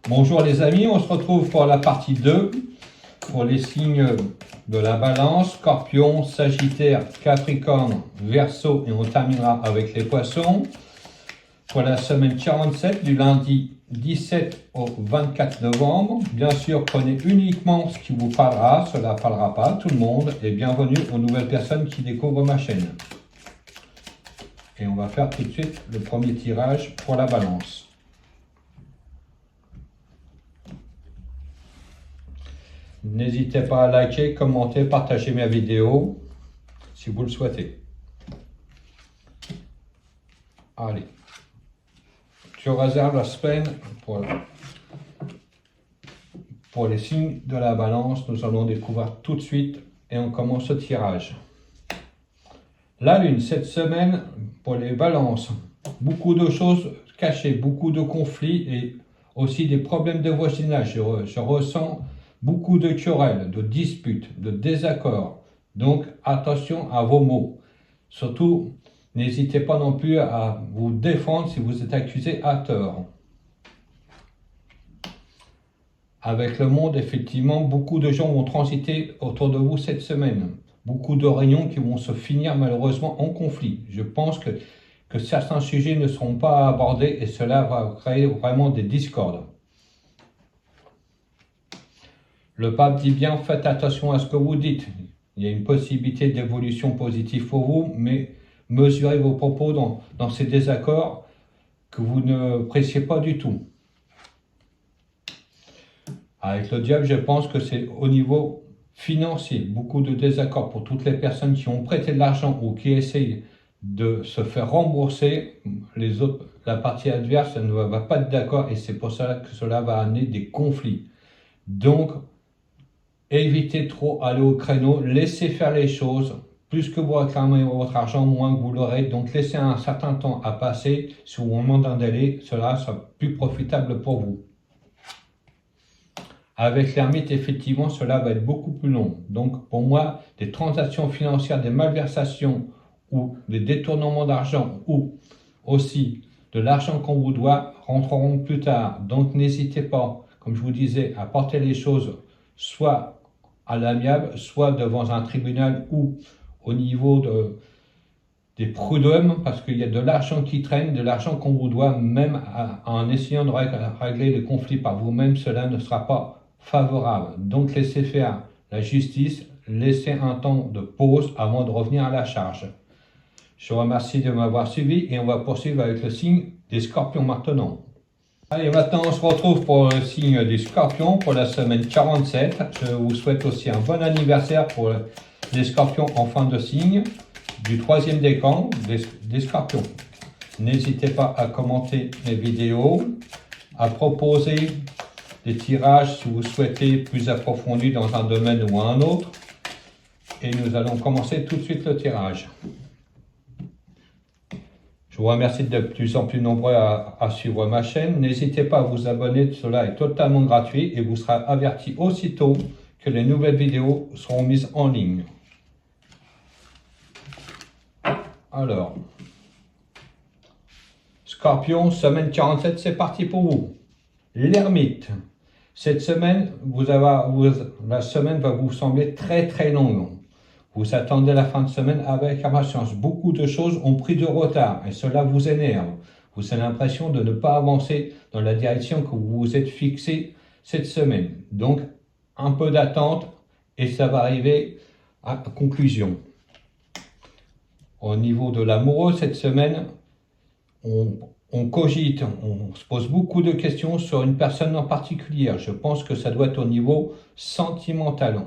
Bonjour les amis, on se retrouve pour la partie 2, pour les signes de la Balance, Scorpion, Sagittaire, Capricorne, Verseau, et on terminera avec les Poissons. Pour la semaine 47, du lundi 17 au 24 novembre. Bien sûr, prenez uniquement ce qui vous parlera, cela ne parlera pas à tout le monde, et bienvenue aux nouvelles personnes qui découvrent ma chaîne. Et on va faire tout de suite le premier tirage pour la Balance. N'hésitez pas à liker, commenter, partager mes vidéos si vous le souhaitez. Allez, je réserve la semaine pour les signes de la Balance. Nous allons découvrir tout de suite et on commence le tirage. La Lune, cette semaine, pour les Balances, beaucoup de choses cachées, beaucoup de conflits et aussi des problèmes de voisinage. Je ressens beaucoup de querelles, de disputes, de désaccords. Donc, attention à vos mots. Surtout, n'hésitez pas non plus à vous défendre si vous êtes accusé à tort. Avec le monde, effectivement, beaucoup de gens vont transiter autour de vous cette semaine. Beaucoup de réunions qui vont se finir malheureusement en conflit. Je pense que certains sujets ne seront pas abordés et cela va créer vraiment des discordes. Le pape dit bien, faites attention à ce que vous dites. Il y a une possibilité d'évolution positive pour vous, mais mesurez vos propos dans ces désaccords que vous ne appréciez pas du tout. Avec le diable, je pense que c'est au niveau financier, beaucoup de désaccords pour toutes les personnes qui ont prêté de l'argent ou qui essayent de se faire rembourser. Les autres, la partie adverse ne va pas être d'accord et c'est pour ça que cela va amener des conflits. Donc, évitez trop aller au créneau, laissez faire les choses. Plus que vous réclamez votre argent, moins que vous l'aurez. Donc, laissez un certain temps à passer. Si vous demandez un délai, cela sera plus profitable pour vous. Avec l'ermite, effectivement, cela va être beaucoup plus long. Donc, pour moi, des transactions financières, des malversations ou des détournements d'argent ou aussi de l'argent qu'on vous doit rentreront plus tard. Donc, n'hésitez pas, comme je vous disais, à porter les choses soit à l'amiable, soit devant un tribunal ou au niveau des prud'hommes, parce qu'il y a de l'argent qui traîne, de l'argent qu'on vous doit, même en essayant de régler les conflits par vous-même, cela ne sera pas favorable. Donc laissez faire la justice, laissez un temps de pause avant de revenir à la charge. Je vous remercie de m'avoir suivi et on va poursuivre avec le signe des Scorpions maintenant. Allez, maintenant on se retrouve pour le signe des Scorpions pour la semaine 47. Je vous souhaite aussi un bon anniversaire pour les Scorpions en fin de signe du troisième décan des Scorpions. N'hésitez pas à commenter mes vidéos, à proposer des tirages si vous souhaitez plus approfondis dans un domaine ou un autre. Et nous allons commencer tout de suite le tirage. Je vous remercie de plus en plus nombreux à suivre ma chaîne. N'hésitez pas à vous abonner, cela est totalement gratuit et vous serez averti aussitôt que les nouvelles vidéos seront mises en ligne. Alors, Scorpion, semaine 47, c'est parti pour vous. L'ermite. Cette semaine, la semaine va vous sembler très très longue. Vous attendez la fin de semaine avec impatience. Beaucoup de choses ont pris de retard et cela vous énerve. Vous avez l'impression de ne pas avancer dans la direction que vous vous êtes fixée cette semaine. Donc, un peu d'attente et ça va arriver à conclusion. Au niveau de l'amoureux, cette semaine, on cogite, on se pose beaucoup de questions sur une personne en particulier. Je pense que ça doit être au niveau sentimental.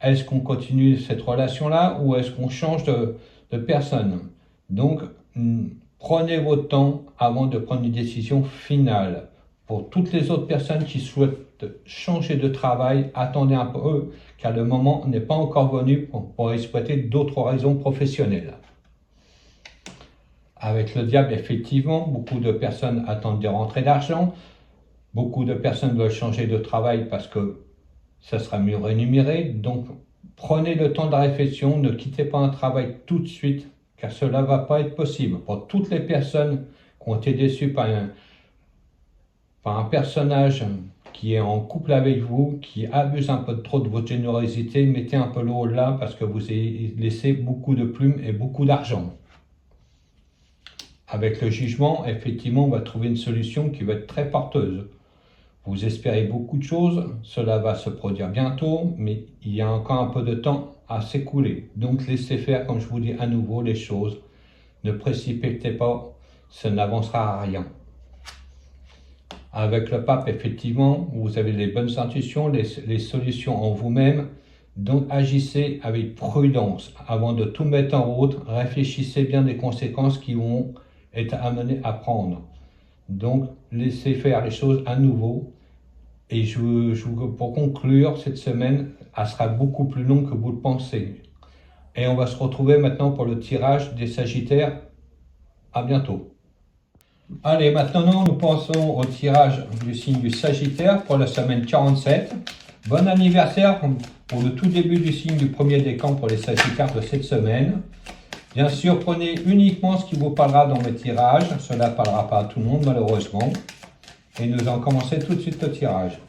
Est-ce qu'on continue cette relation-là ou est-ce qu'on change de personne? Donc, prenez votre temps avant de prendre une décision finale. Pour toutes les autres personnes qui souhaitent changer de travail, attendez un peu car le moment n'est pas encore venu pour exploiter d'autres horizons professionnels. Avec le diable, effectivement, beaucoup de personnes attendent des rentrées d'argent. Beaucoup de personnes veulent changer de travail parce que ça sera mieux rémunéré. Donc, prenez le temps de la réflexion. Ne quittez pas un travail tout de suite, car cela ne va pas être possible. Pour toutes les personnes qui ont été déçues par par un personnage qui est en couple avec vous, qui abuse un peu trop de votre générosité, mettez un peu l'eau là parce que vous avez laissé beaucoup de plumes et beaucoup d'argent. Avec le jugement, effectivement, on va trouver une solution qui va être très porteuse. Vous espérez beaucoup de choses, cela va se produire bientôt, mais il y a encore un peu de temps à s'écouler. Donc laissez faire, comme je vous dis à nouveau, les choses. Ne précipitez pas, ça n'avancera à rien. Avec le pape, effectivement, vous avez les bonnes intuitions, les solutions en vous-même. Donc agissez avec prudence. Avant de tout mettre en route, réfléchissez bien des conséquences qui vont être amenées à prendre. Donc laissez faire les choses à nouveau. Et pour conclure, cette semaine, elle sera beaucoup plus longue que vous le pensez. Et on va se retrouver maintenant pour le tirage des Sagittaires. À bientôt. Allez, maintenant nous passons au tirage du signe du Sagittaire pour la semaine 47. Bon anniversaire pour le tout début du signe du premier décan pour les Sagittaires de cette semaine. Bien sûr, prenez uniquement ce qui vous parlera dans le tirage. Cela ne parlera pas à tout le monde malheureusement. Et nous allons commencer tout de suite le tirage.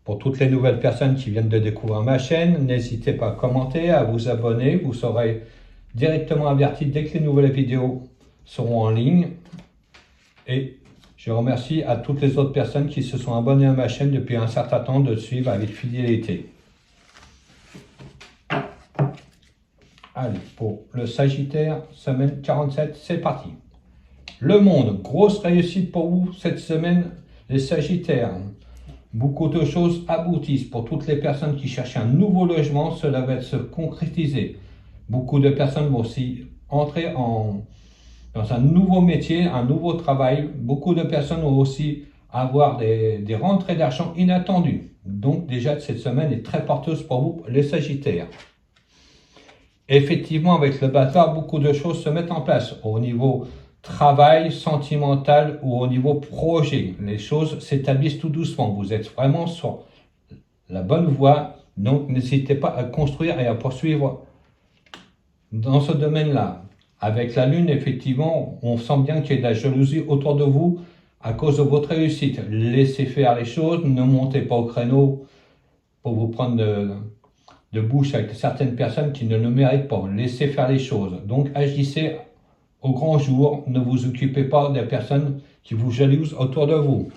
Pour toutes les nouvelles personnes qui viennent de découvrir ma chaîne, n'hésitez pas à commenter, à vous abonner. Vous serez directement averti dès que les nouvelles vidéos seront en ligne. Et je remercie à toutes les autres personnes qui se sont abonnées à ma chaîne depuis un certain temps de suivre avec fidélité. Allez, pour le Sagittaire, semaine 47, c'est parti. Le monde, grosse réussite pour vous cette semaine, les Sagittaires. Beaucoup de choses aboutissent pour toutes les personnes qui cherchent un nouveau logement, cela va se concrétiser. Beaucoup de personnes vont aussi entrer dans un nouveau métier, un nouveau travail. Beaucoup de personnes vont aussi avoir des rentrées d'argent inattendues. Donc déjà, cette semaine est très porteuse pour vous, les Sagittaires. Effectivement, avec le bâtard, beaucoup de choses se mettent en place au niveau travail, sentimental ou au niveau projet. Les choses s'établissent tout doucement. Vous êtes vraiment sur la bonne voie. Donc, n'hésitez pas à construire et à poursuivre dans ce domaine-là. Avec la Lune, effectivement, on sent bien qu'il y a de la jalousie autour de vous à cause de votre réussite. Laissez faire les choses, ne montez pas au créneau pour vous prendre de bouche avec certaines personnes qui ne le méritent pas. Laissez faire les choses. Donc, agissez au grand jour. Ne vous occupez pas des personnes qui vous jalousent autour de vous.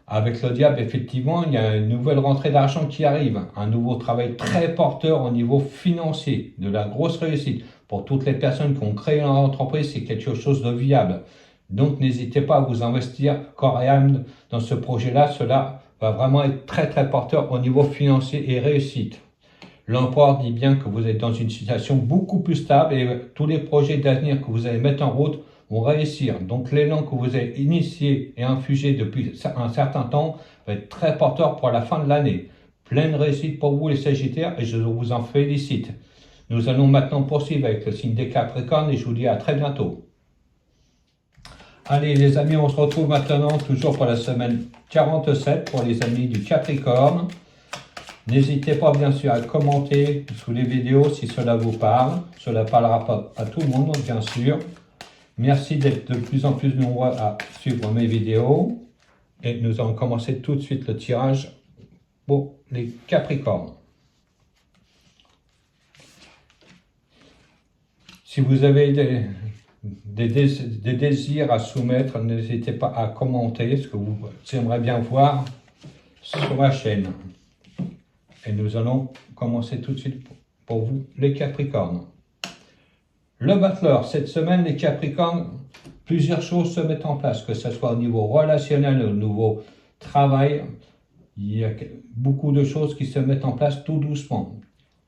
Avec le diable, effectivement, il y a une nouvelle rentrée d'argent qui arrive. Un nouveau travail très porteur au niveau financier. De la grosse réussite. Pour toutes les personnes qui ont créé leur entreprise, c'est quelque chose de viable. Donc, n'hésitez pas à vous investir corps et âme dans ce projet-là. Cela va vraiment être très, très porteur au niveau financier et réussite. L'empereur dit bien que vous êtes dans une situation beaucoup plus stable et tous les projets d'avenir que vous allez mettre en route vont réussir. Donc, l'élan que vous avez initié et infusé depuis un certain temps va être très porteur pour la fin de l'année. Pleine réussite pour vous les Sagittaires et je vous en félicite. Nous allons maintenant poursuivre avec le signe des Capricornes et je vous dis à très bientôt. Allez les amis, on se retrouve maintenant toujours pour la semaine 47 pour les amis du Capricorne. N'hésitez pas bien sûr à commenter sous les vidéos si cela vous parle. Cela ne parlera pas à tout le monde bien sûr. Merci d'être de plus en plus nombreux à suivre mes vidéos. Et nous allons commencer tout de suite le tirage pour les Capricornes. Si vous avez des désirs à soumettre, n'hésitez pas à commenter ce que vous aimeriez bien voir sur la chaîne. Et nous allons commencer tout de suite pour vous, les Capricornes. Le battleur, cette semaine, les Capricornes, plusieurs choses se mettent en place, que ce soit au niveau relationnel, au niveau travail. Il y a beaucoup de choses qui se mettent en place tout doucement.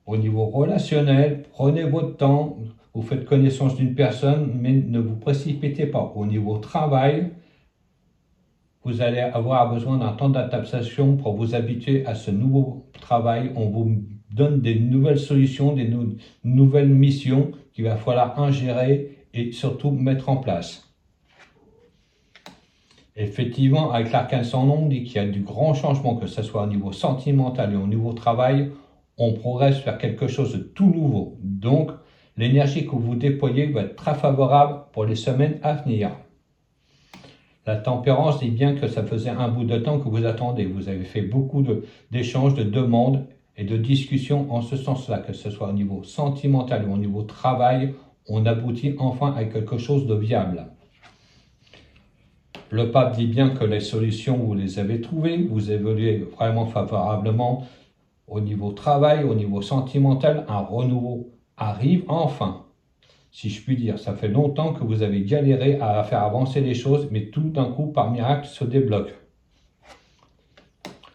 Au niveau relationnel, prenez votre temps. Vous faites connaissance d'une personne, mais ne vous précipitez pas. Au niveau travail, vous allez avoir besoin d'un temps d'adaptation pour vous habituer à ce nouveau travail. On vous donne des nouvelles solutions, des nouvelles missions qu'il va falloir ingérer et surtout mettre en place. Effectivement, avec l'arcane sans nom, on dit qu'il y a du grand changement, que ce soit au niveau sentimental et au niveau travail. On progresse vers quelque chose de tout nouveau. Donc, l'énergie que vous déployez va être très favorable pour les semaines à venir. La tempérance dit bien que ça faisait un bout de temps que vous attendez. Vous avez fait beaucoup d'échanges, de demandes et de discussions en ce sens-là, que ce soit au niveau sentimental ou au niveau travail, on aboutit enfin à quelque chose de viable. Le pape dit bien que les solutions, vous les avez trouvées, vous évoluez vraiment favorablement au niveau travail, au niveau sentimental, un renouveau arrive enfin. Si je puis dire, ça fait longtemps que vous avez galéré à faire avancer les choses, mais tout d'un coup, par miracle, se débloque.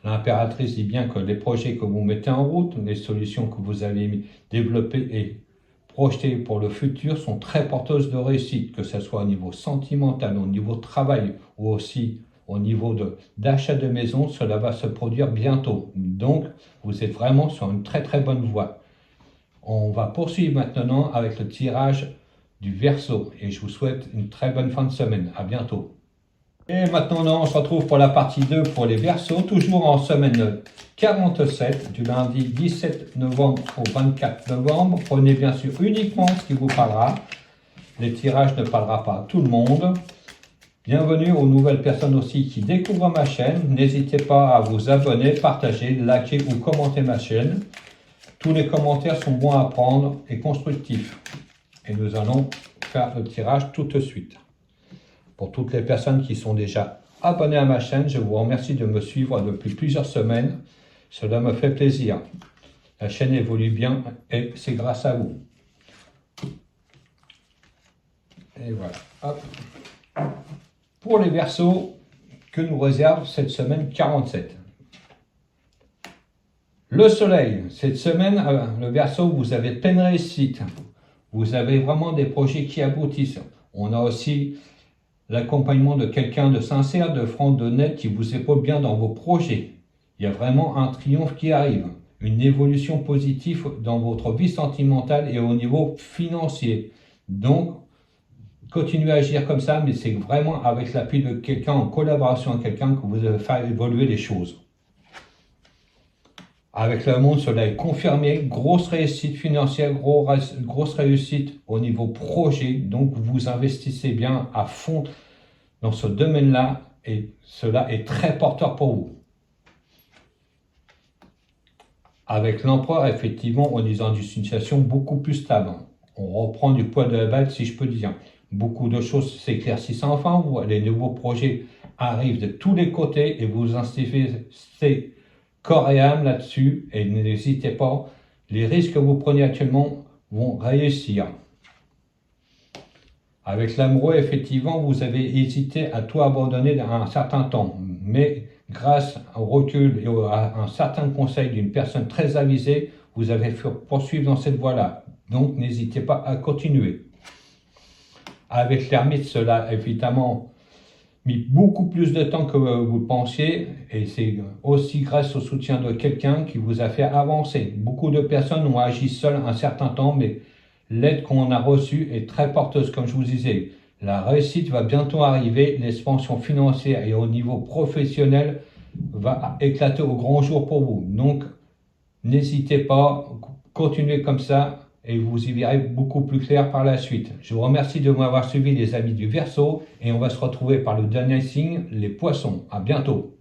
L'impératrice dit bien que les projets que vous mettez en route, les solutions que vous avez développées et projetées pour le futur sont très porteuses de réussite, que ce soit au niveau sentimental, au niveau travail ou aussi au niveau d'achat de maison, cela va se produire bientôt. Donc, vous êtes vraiment sur une très très bonne voie. On va poursuivre maintenant avec le tirage du Verseau et je vous souhaite une très bonne fin de semaine. À bientôt. Et maintenant, on se retrouve pour la partie 2 pour les Verseaux, toujours en semaine 47, du lundi 17 novembre au 24 novembre. Prenez bien sûr uniquement ce qui vous parlera. Les tirages ne parlera pas à tout le monde. Bienvenue aux nouvelles personnes aussi qui découvrent ma chaîne. N'hésitez pas à vous abonner, partager, liker ou commenter ma chaîne. Tous les commentaires sont bons à prendre et constructifs. Et nous allons faire le tirage tout de suite. Pour toutes les personnes qui sont déjà abonnées à ma chaîne, je vous remercie de me suivre depuis plusieurs semaines. Cela me fait plaisir. La chaîne évolue bien et c'est grâce à vous. Et voilà. Hop. Pour les Verseaux, que nous réserve cette semaine 47. Le soleil, cette semaine, le Verseau, vous avez pleine réussite. Vous avez vraiment des projets qui aboutissent. On a aussi l'accompagnement de quelqu'un de sincère, de franc, d'honnête, qui vous épaule bien dans vos projets. Il y a vraiment un triomphe qui arrive. Une évolution positive dans votre vie sentimentale et au niveau financier. Donc, continuez à agir comme ça, mais c'est vraiment avec l'appui de quelqu'un, en collaboration avec quelqu'un, que vous allez faire évoluer les choses. Avec le monde, cela est confirmé. Grosse réussite financière, grosse réussite au niveau projet. Donc, vous investissez bien à fond dans ce domaine-là et cela est très porteur pour vous. Avec l'empereur, effectivement, on est dans une situation beaucoup plus stable. On reprend du poids de la bête, si je peux dire. Beaucoup de choses s'éclaircissent enfin. Les nouveaux projets arrivent de tous les côtés et vous investissez corps et âme là-dessus et n'hésitez pas, les risques que vous prenez actuellement vont réussir. Avec l'amoureux, effectivement, vous avez hésité à tout abandonner à un certain temps, mais grâce au recul et à un certain conseil d'une personne très avisée, vous avez pu poursuivre dans cette voie-là. Donc, n'hésitez pas à continuer. Avec l'ermite, cela, évidemment, mis beaucoup plus de temps que vous le pensiez et c'est aussi grâce au soutien de quelqu'un qui vous a fait avancer. Beaucoup de personnes ont agi seules un certain temps, mais l'aide qu'on a reçue est très porteuse, comme je vous disais. La réussite va bientôt arriver, l'expansion financière et au niveau professionnel va éclater au grand jour pour vous. Donc, n'hésitez pas, continuez comme ça et vous y verrez beaucoup plus clair par la suite. Je vous remercie de m'avoir suivi, les amis du Verseau, et on va se retrouver par le dernier signe, les Poissons. À bientôt.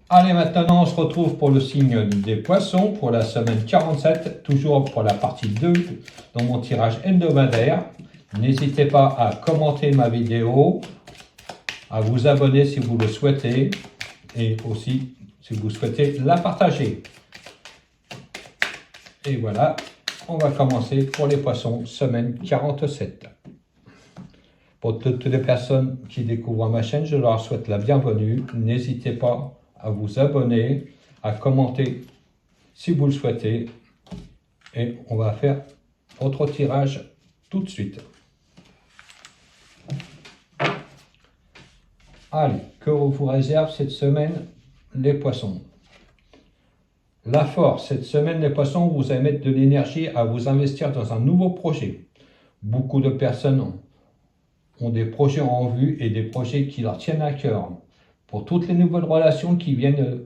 Allez, maintenant, on se retrouve pour le signe des Poissons, pour la semaine 47, toujours pour la partie 2, dans mon tirage hebdomadaire. N'hésitez pas à commenter ma vidéo, à vous abonner si vous le souhaitez, et aussi si vous souhaitez la partager. Et voilà. On va commencer pour les Poissons, semaine 47. Pour toutes les personnes qui découvrent ma chaîne, je leur souhaite la bienvenue. N'hésitez pas à vous abonner, à commenter si vous le souhaitez. Et on va faire votre tirage tout de suite. Allez, que vous réserve cette semaine les Poissons? La force, cette semaine, les Poissons, vous allez mettre de l'énergie à vous investir dans un nouveau projet. Beaucoup de personnes ont des projets en vue et des projets qui leur tiennent à cœur. Pour toutes les nouvelles relations qui viennent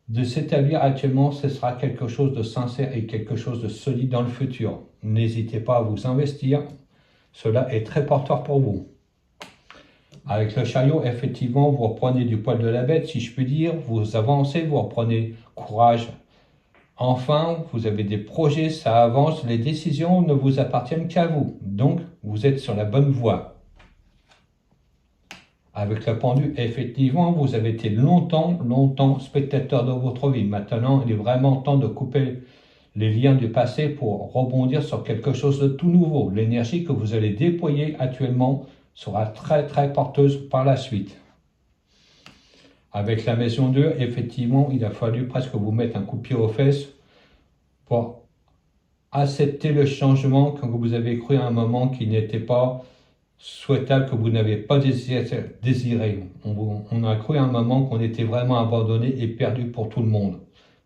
de s'établir actuellement, ce sera quelque chose de sincère et quelque chose de solide dans le futur. N'hésitez pas à vous investir, cela est très porteur pour vous. Avec le chariot, effectivement, vous reprenez du poil de la bête, si je puis dire, vous avancez, vous reprenez courage. Enfin, vous avez des projets, ça avance, les décisions ne vous appartiennent qu'à vous. Donc, vous êtes sur la bonne voie. Avec le pendu, effectivement, vous avez été longtemps spectateur de votre vie. Maintenant, il est vraiment temps de couper les liens du passé pour rebondir sur quelque chose de tout nouveau. L'énergie que vous allez déployer actuellement sera très porteuse par la suite. Avec la maison 2, effectivement, il a fallu presque vous mettre un coup de pied aux fesses pour accepter le changement quand vous avez cru à un moment qui n'était pas souhaitable, que vous n'avez pas désiré. On a cru à un moment qu'on était vraiment abandonné et perdu pour tout le monde.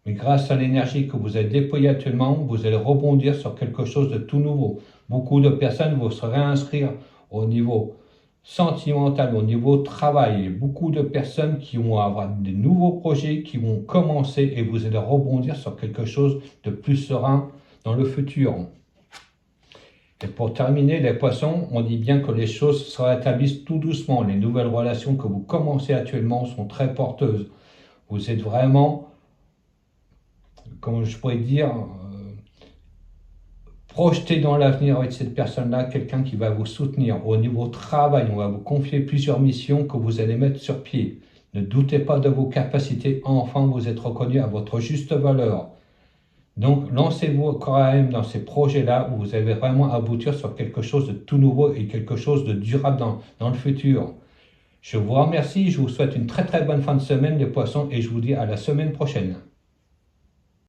Mais grâce à l'énergie que vous avez déployée actuellement, vous allez rebondir sur quelque chose de tout nouveau. Beaucoup de personnes vont se réinscrire au niveau sentimental, au niveau travail. Beaucoup de personnes qui vont avoir des nouveaux projets qui vont commencer et vous allez rebondir sur quelque chose de plus serein dans le futur. Et pour terminer, les poissons, on dit bien que les choses se rétablissent tout doucement. Les nouvelles relations que vous commencez actuellement sont très porteuses. Vous êtes vraiment, comment je pourrais dire, projeté dans l'avenir avec cette personne-là, quelqu'un qui va vous soutenir. Au niveau travail, on va vous confier plusieurs missions que vous allez mettre sur pied. Ne doutez pas de vos capacités. Enfin, vous êtes reconnu à votre juste valeur. Donc, lancez-vous quand même dans ces projets-là où vous allez vraiment aboutir sur quelque chose de tout nouveau et quelque chose de durable dans le futur. Je vous remercie, je vous souhaite une très bonne fin de semaine les poissons et je vous dis à la semaine prochaine.